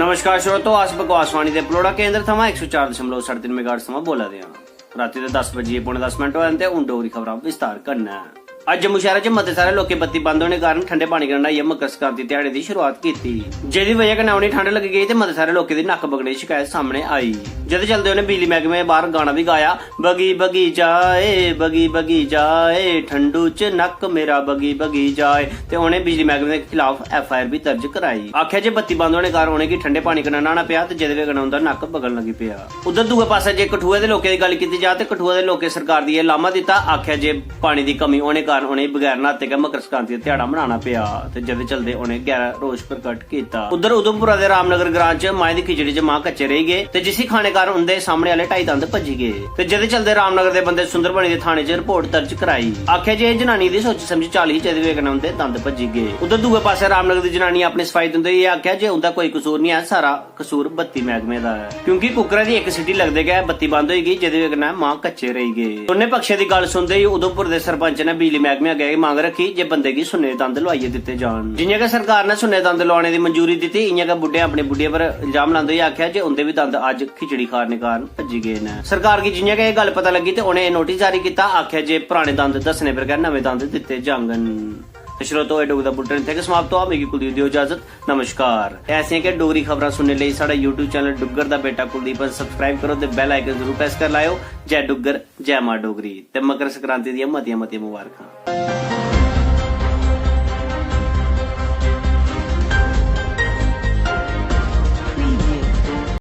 नमस्कार श्रोतो, आज बकवासवाणी के पलोड़ा केंद्र थमा 104.3 मेगाहर्ट्ज थमा बोला दिया। राती दे 10 बजे पौने 10 मिनट होए ते हुण डोगरी खबरां विस्तार करना है। अज जम्मू शहर च मते सारे लोकें बत्ती बंद होने कारण ठंडे पानी कन्नै न्हाइयै मकर संक्रांति ध्याड़े की शुरुआत की, जिसदी वजह कन्नै उनेंगी ठंड लगी गई ते मते सारे लोकें दी नक्क बगने की शिकायत सामने आई। जिहदे चलदे उन्हें बिजली महकमे बाहर गाना भी गाया, बगी बगी जाए ठंडू च नक्क मेरा बगी बगी जाए, ते उन्हें बिजली महकमे के खिलाफ FIR भी दर्ज कराई। आखिया जे बत्ती बंद होने कारण उन्हें ठंडे पानी कन्नै नहाना पिया ते जिहदे वजह कन्नै उंदा नक्क बगन लगी पिया। उधर दूए पासे जे कठुआ दे लोकें दी गल कीती जाए ते कठुआ दे लोकें सरकार दी लामा दिता। आखिया जे पानी दी कमी होने कारण उन्हें बगैर नहाते गै मकर संक्रांति दा ध्याड़ा मनाना पिया ते जिहदे चलदे उन्हें गहरा रोष प्रकट कीता। उधर उधमपुरा दे रामनगर ग्रां च मां दी खिचड़ी च मां कच्चे रही गए ते जिसी खाने कारण उनदे सामने आले 2.5 दंद भज्जी गए ते जिहदे चलदे रामनगर दे बंदे सुंदरबनी दे थाने च रिपोर्ट दर्ज कराई। आखिया जे जनानी दी सोची समझी चाल ही जिहदी वजह कन्नै उनदे दंद भज्जी गए। उधर दूए पासे रामनगर दी जनानी अपनी सफाई दिंदे होई आखिया जे उनदा कोई कसूर नहीं है, सारा कसूर बत्ती महकमे दा है, क्योंकि कुकरा दी एक सीटी लगदे गै बत्ती बंद होई गई जिहदी वजह कन्नै मां कच्चे रही गए। दोनों पक्षें दी गल सुनदे ही उधमपुर दे सरपंच ने बिजली महकमे अगे मांग रखी जे बंदे गी सुन्ने दंद लवाइयै दित्ते जान। जियां कि सरकार ने सुन्ने दंद लवाने दी मंजूरी दित्ती, इयां गै बुड्ढे अपनी बुड्ढिया पर इल्जाम लांदे होई आखिया जे उंदे भी दंद अज्ज खिचड़ी खाने कारण भज्जी गए न। सरकार गी जियां कि गल पता लगी ते उन्हें नोटिस जारी किया, आखिया जे पुराने दंद दस्सने पर गै नमें दंद दित्ते जांगन। श्रोतो डोगरी दा बुलेटिन इत्थे समाप्त हुआ। मिगी कुलदीप दियो इजाजत, नमस्कार। ऐसियां के डोगरी खबरां सुनने लई साडा YouTube चैनल डुग्गर दा बेटा कुलदीप सब्सक्राइब करो ते बेल आइकन जरूर प्रेस कर लाओ। जय डुग्गर, जय मां डोगरी ते मकर संक्रांति दियां मतियां मुबारखां।